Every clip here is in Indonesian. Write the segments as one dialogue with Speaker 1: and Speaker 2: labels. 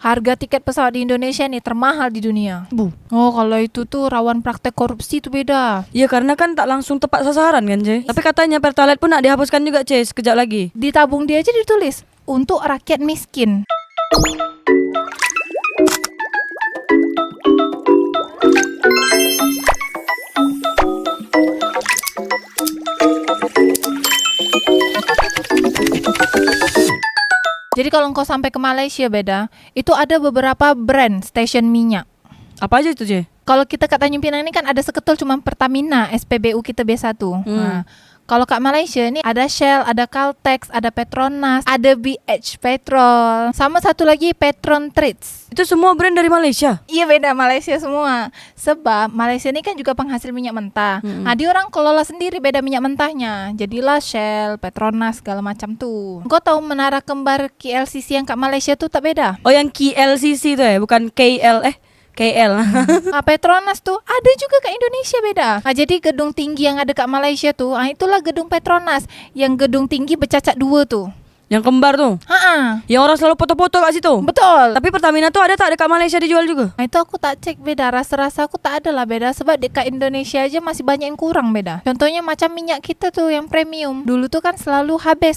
Speaker 1: Harga tiket pesawat di Indonesia nih termahal di dunia. Oh, kalau itu tuh rawan praktek korupsi tuh beda.
Speaker 2: Iya karena kan tak langsung tepat sasaran kan Ce. Tapi katanya Pertalite pun nak dihapuskan juga Ce, sekejap lagi.
Speaker 1: Di tabung dia aja ditulis untuk rakyat miskin. Jadi kalau engkau sampai ke Malaysia beda, itu ada beberapa brand stasiun minyak.
Speaker 2: Apa aja itu Ce?
Speaker 1: Kalau kita kat Tanjung Pinang ini kan ada seketul cuma Pertamina, SPBU kita biasa tuh. Nah, kalau kat Malaysia ini ada Shell, ada Caltex, ada Petronas, ada BH Petrol, sama satu lagi Petron Trades.
Speaker 2: Itu semua brand dari Malaysia?
Speaker 1: Iya beda Malaysia semua. Sebab Malaysia ini kan juga penghasil minyak mentah. Nah, dia orang kelola sendiri beda minyak mentahnya. Jadilah Shell, Petronas segala macam tuh. Kau tahu menara kembar KLCC yang kat Malaysia tuh tak beda?
Speaker 2: Oh yang KLCC tuh ya, bukan KL KL.
Speaker 1: Petronas tuh ada juga kat Indonesia beda. Jadi gedung tinggi yang ada kat Malaysia tuh, itulah gedung Petronas. Yang gedung tinggi bercacat dua tuh.
Speaker 2: Yang kembar tuh. Yang orang selalu foto-foto kat situ.
Speaker 1: Betul.
Speaker 2: Tapi Pertamina tuh ada tak dekat Malaysia dijual juga?
Speaker 1: Itu aku tak cek beda. Rasa-rasa aku tak ada lah beda. Sebab dekat Indonesia aja masih banyak yang kurang beda. Contohnya macam minyak kita tuh yang premium. Dulu tuh kan selalu habis.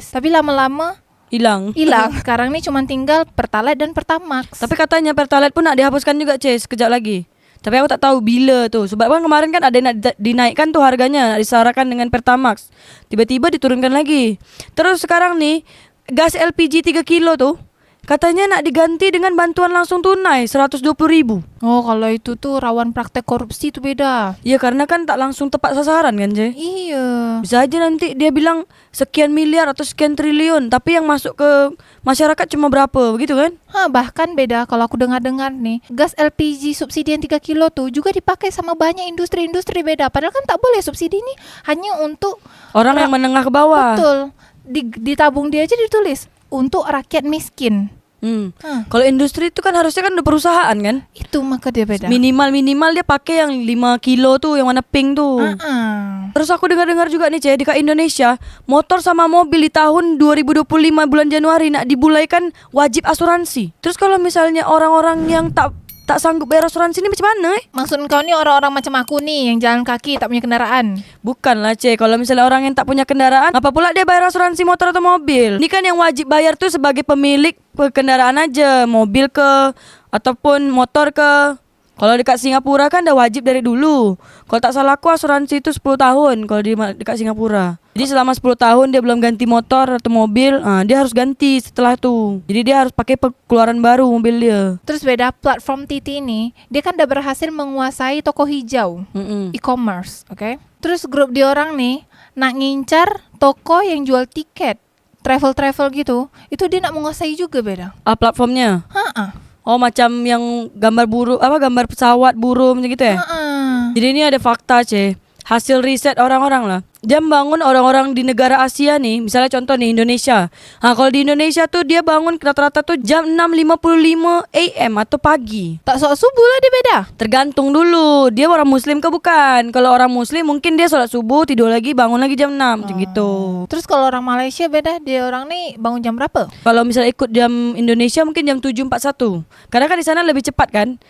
Speaker 1: Tapi lama-lama
Speaker 2: hilang.
Speaker 1: Sekarang nih cuma tinggal Pertalite dan Pertamax.
Speaker 2: Tapi katanya Pertalite pun nak dihapuskan juga Ce, sekejap lagi. Tapi aku tak tahu bila tuh. Sebab kan kemarin kan ada yang nak dinaikkan tuh harganya, nak disarakan dengan Pertamax. Tiba-tiba diturunkan lagi. Terus sekarang nih gas LPG 3 kilo tuh katanya nak diganti dengan bantuan langsung tunai 120.000.
Speaker 1: Oh, kalau itu tuh rawan praktek korupsi tuh beda.
Speaker 2: Iya karena kan tak langsung tepat sasaran kan Ce.
Speaker 1: Iya.
Speaker 2: Bisa aja nanti dia bilang sekian miliar atau sekian triliun, tapi yang masuk ke masyarakat cuma berapa begitu kan?
Speaker 1: Bahkan beda kalau aku dengar-dengar nih, gas LPG subsidi yang 3 kilo tuh juga dipakai sama banyak industri-industri beda. Padahal kan tak boleh subsidi ini hanya untuk
Speaker 2: orang yang menengah ke bawah.
Speaker 1: Betul. Di tabung dia aja ditulis untuk rakyat miskin.
Speaker 2: Kalau industri itu kan harusnya kan udah perusahaan kan?
Speaker 1: Itu maka dia beda.
Speaker 2: Minimal dia pakai yang 5 kilo tuh yang warna pink tuh. Terus aku dengar juga nih Ce, di Indonesia motor sama mobil di tahun 2025 bulan Januari nak dibulaikan wajib asuransi. Terus kalau misalnya orang-orang yang tak sanggup bayar asuransi ini macam mana
Speaker 1: Maksud kau nih orang-orang macam aku nih yang jalan kaki tak punya kendaraan?
Speaker 2: Bukan lah Ce, kalau misalnya orang yang tak punya kendaraan, apa pula dia bayar asuransi motor atau mobil? Ini kan yang wajib bayar tuh sebagai pemilik kendaraan aja, mobil ke ataupun motor ke. Kalau dekat Singapura kan dah wajib dari dulu. Kalau tak salah aku asuransi itu 10 tahun kalau dekat Singapura. Jadi selama 10 tahun dia belum ganti motor atau mobil, dia harus ganti setelah itu. Jadi dia harus pakai pengeluaran baru mobil dia.
Speaker 1: Terus beda platform Titi ini, dia kan dah berhasil menguasai toko hijau, e-commerce, oke? Terus grup dia orang nih nak ngincar toko yang jual tiket travel gitu, itu dia nak menguasai juga beda.
Speaker 2: Platformnya? Oh macam yang gambar gambar pesawat burung macam gitu ya? Jadi ini ada fakta Ce, hasil riset orang-orang lah. Dia bangun orang-orang di negara Asia nih, misalnya contoh nih Indonesia. Kalau di Indonesia tuh dia bangun rata-rata tuh jam 6.55 AM atau pagi.
Speaker 1: Tak soal subuh lah dia beda.
Speaker 2: Tergantung dulu, dia orang muslim ke bukan. Kalau orang muslim mungkin dia sholat subuh, tidur lagi, bangun lagi jam 6 macam gitu.
Speaker 1: Terus kalau orang Malaysia beda, dia orang nih bangun jam berapa?
Speaker 2: Kalau misalnya ikut jam Indonesia mungkin jam 7.41. Karena kan di sana lebih cepat kan.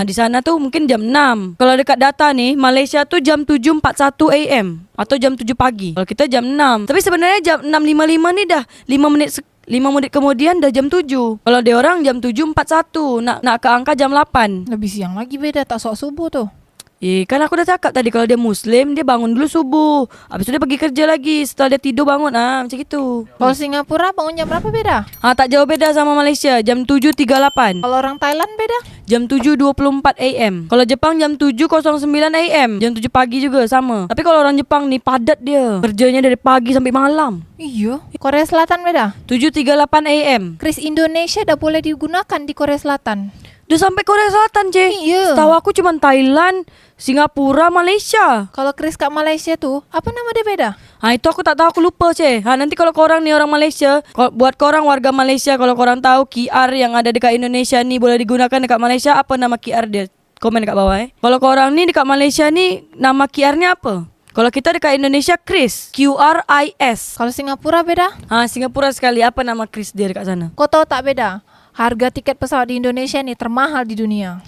Speaker 2: Di sana tuh mungkin jam 6. Kalau dekat data nih, Malaysia tuh jam 7.41 AM atau jam 7 pagi. Kalau kita jam 6. Tapi sebenarnya jam 6.55 nih dah 5 menit kemudian dah jam 7. Kalau dia orang jam 7.41 nak ke angka jam 8.
Speaker 1: Lebih siang lagi beda, tak soal subuh tuh.
Speaker 2: Kan aku udah cakap tadi kalau dia muslim dia bangun dulu subuh. Habis itu dia pergi kerja lagi. Setelah dia tidur bangun macam gitu.
Speaker 1: Kalau Singapura bangun jam berapa beda?
Speaker 2: Tak jauh beda sama Malaysia, jam 7.38.
Speaker 1: Kalau orang Thailand beda?
Speaker 2: Jam 7.24 AM. Kalau Jepang jam 7.09 AM. Jam 7 pagi juga sama. Tapi kalau orang Jepang nih padat dia. Kerjanya dari pagi sampai malam.
Speaker 1: Iya. Korea Selatan beda?
Speaker 2: 7.38 AM.
Speaker 1: Kris Indonesia dah boleh digunakan di Korea Selatan.
Speaker 2: Dia sampai Korea Selatan Ce.
Speaker 1: Iya.
Speaker 2: Setahu aku cuma Thailand, Singapura, Malaysia.
Speaker 1: Kalau kris kat Malaysia tuh, apa nama dia beda?
Speaker 2: Itu aku tak tahu, aku lupa Ce. Nanti kalau korang nih orang Malaysia, buat korang warga Malaysia, kalau korang tahu QR yang ada dekat Indonesia nih boleh digunakan dekat Malaysia, apa nama QR dia? Komen dekat bawah Kalau korang nih dekat Malaysia nih, nama QR-nya apa? Kalau kita dekat Indonesia Kris, QRIS.
Speaker 1: Kalau Singapura beda?
Speaker 2: Singapura sekali, apa nama Kris dia dekat sana?
Speaker 1: Kau tahu tak beda? harga tiket pesawat di Indonesia nih termahal di dunia.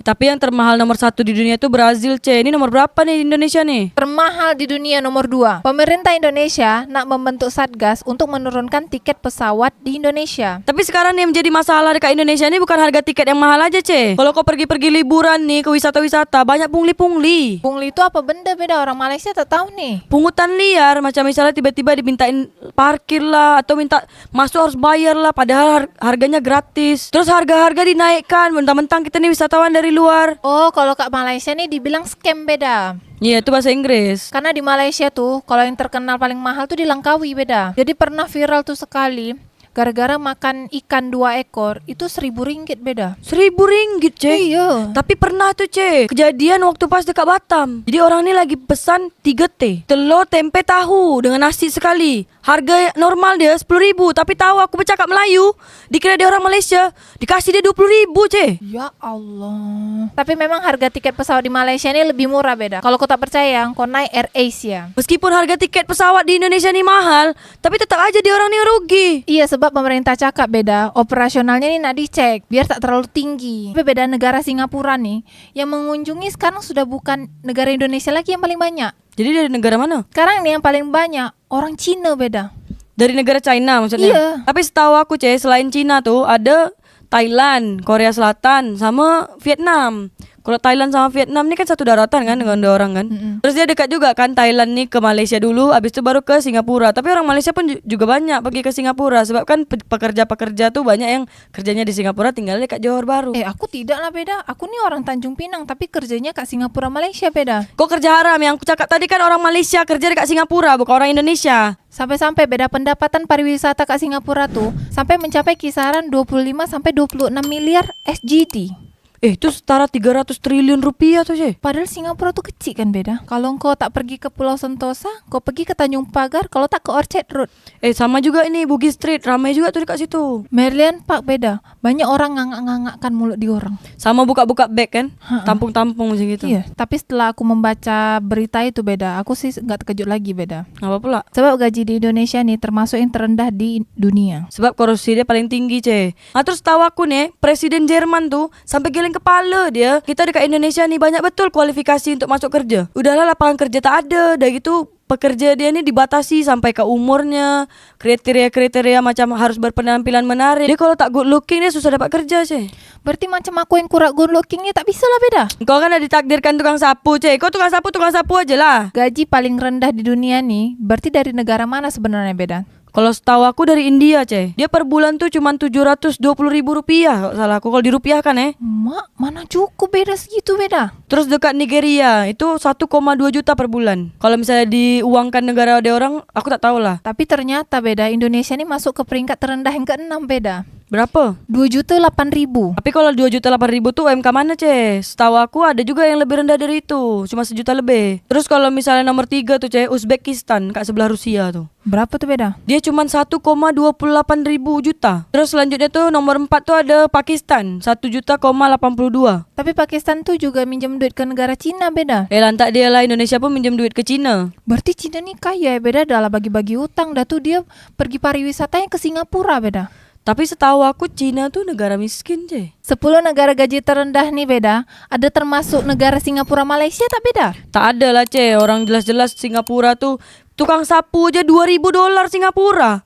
Speaker 2: Tapi yang termahal nomor 1 di dunia itu Brazil, Ini nomor berapa nih di Indonesia nih?
Speaker 1: Termahal di dunia nomor 2. Pemerintah Indonesia nak membentuk satgas untuk menurunkan tiket pesawat di Indonesia.
Speaker 2: Tapi sekarang yang menjadi masalah dekat Indonesia ini bukan harga tiket yang mahal aja, Kalau kau pergi-pergi liburan nih ke wisata-wisata, banyak pungli-pungli.
Speaker 1: Pungli itu apa benda beda, orang Malaysia tak tahu nih.
Speaker 2: Pungutan liar, macam misalnya tiba-tiba dimintain parkir lah, atau minta masuk harus bayar lah, padahal harganya gratis. Terus harga-harga dinaikkan, mentang-mentang kita nih wisatawan dari luar.
Speaker 1: Oh, kalau kat Malaysia nih dibilang scam beda.
Speaker 2: Iya, itu bahasa Inggris.
Speaker 1: Karena di Malaysia tuh, kalau yang terkenal paling mahal tuh di Langkawi beda. Jadi pernah viral tuh sekali, gara-gara makan ikan 2 ekor, itu RM1.000 beda.
Speaker 2: RM1.000,
Speaker 1: Iya.
Speaker 2: Tapi pernah tuh, kejadian waktu pas dekat Batam. Jadi orang ini lagi pesan 3T, telur, tempe, tahu dengan nasi sekali. Harga normal dia 10.000, tapi tahu aku bercakap Melayu, dikira dia orang Malaysia, dikasih dia 20.000,
Speaker 1: Ya Allah. Tapi memang harga tiket pesawat di Malaysia ini lebih murah beda. Kalau kau tak percaya, kau naik Air Asia.
Speaker 2: Meskipun harga tiket pesawat di Indonesia ini mahal, tapi tetap aja dia orang ini rugi.
Speaker 1: Iya, sebab pemerintah cakap beda, operasionalnya ini nak dicek biar tak terlalu tinggi. Tapi beda negara Singapura nih, yang mengunjungi sekarang sudah bukan negara Indonesia lagi yang paling banyak.
Speaker 2: Jadi dari negara mana?
Speaker 1: Sekarang nih yang paling banyak orang Cina beda.
Speaker 2: Dari negara China maksudnya?
Speaker 1: Iya.
Speaker 2: Tapi setahu aku, selain Cina tuh ada Thailand, Korea Selatan, sama Vietnam. Kalau Thailand sama Vietnam ini kan satu daratan kan dengan 2 orang kan. Terus dia dekat juga kan, Thailand nih ke Malaysia dulu, habis itu baru ke Singapura. Tapi orang Malaysia pun juga banyak pergi ke Singapura, sebab kan pekerja-pekerja tuh banyak yang kerjanya di Singapura, tinggalnya kat Johor Bahru.
Speaker 1: Aku tidak lah beda. Aku nih orang Tanjung Pinang tapi kerjanya kat Singapura Malaysia beda.
Speaker 2: Kok kerja haram? Yang aku cakap tadi kan orang Malaysia kerja dekat Singapura, bukan orang Indonesia.
Speaker 1: Sampai-sampai beda pendapatan pariwisata kat Singapura tuh sampai mencapai kisaran 25 sampai 26 miliar SGD.
Speaker 2: Itu setara 300 triliun rupiah tuh,
Speaker 1: Padahal Singapura tuh kecil kan beda. Kalau kau tak pergi ke Pulau Sentosa, kau pergi ke Tanjung Pagar, kalau tak ke Orchard Road.
Speaker 2: Sama juga ini Bugis Street, ramai juga tuh dekat situ.
Speaker 1: Merlion Park beda. Banyak orang ngangak-ngangakkan mulut di orang.
Speaker 2: Sama buka-buka bag kan, tampung-tampung macam gitu.
Speaker 1: Iya, tapi setelah aku membaca berita itu beda, aku sih nggak terkejut lagi beda.
Speaker 2: Apa pula?
Speaker 1: Sebab gaji di Indonesia nih termasuk yang terendah di dunia.
Speaker 2: Sebab korupsi dia paling tinggi, Terus tahu aku nih, Presiden Jerman tuh sampai geleng kepala dia. Kita dekat Indonesia nih banyak betul kualifikasi untuk masuk kerja. Udahlah lapangan kerja tak ada, dah gitu pekerja dia ini dibatasi sampai ke umurnya, kriteria-kriteria macam harus berpenampilan menarik. Dia kalau tak good looking dia susah dapat kerja,
Speaker 1: Berarti macam aku yang kurang good looking ni tak bisa lah beda.
Speaker 2: Kau kan ada ditakdirkan tukang sapu, Kau tukang sapu aja lah.
Speaker 1: Gaji paling rendah di dunia nih berarti dari negara mana sebenarnya beda?
Speaker 2: Kalau setahu aku dari India, Dia per bulan tuh cuma 720.000 rupiah. Kalau salah aku, kalau dirupiahkan,
Speaker 1: Mak, mana cukup beda segitu beda.
Speaker 2: Terus dekat Nigeria itu 1,2 juta per bulan. Kalau misalnya diuangkan negara ada orang, aku tak tahu lah.
Speaker 1: Tapi ternyata beda, Indonesia ini masuk ke peringkat terendah yang ke-6 beda.
Speaker 2: Berapa?
Speaker 1: 2.800.000.
Speaker 2: Tapi kalau 2.800.000 tuh UMK mana, Setahu aku ada juga yang lebih rendah dari itu, cuma 1 juta lebih. Terus kalau misalnya nomor 3 tuh, Uzbekistan, kat sebelah Rusia tuh.
Speaker 1: Berapa tuh beda?
Speaker 2: Dia cuma 1,28 juta. Terus selanjutnya tuh nomor 4 tuh ada Pakistan, 1 juta,82.
Speaker 1: Tapi Pakistan tuh juga minjem duit ke negara Cina beda.
Speaker 2: Lantak dia lah, Indonesia pun minjem duit ke Cina.
Speaker 1: Berarti Cina nih kaya beda, adalah bagi-bagi utang. Dah tuh dia pergi pariwisatanya ke Singapura beda.
Speaker 2: Tapi setahu aku Cina tuh negara miskin,
Speaker 1: 10 negara gaji terendah nih beda. Ada termasuk negara Singapura Malaysia tak beda?
Speaker 2: Tak ada lah, orang jelas-jelas Singapura tuh tukang sapu aja $2.000 Singapura.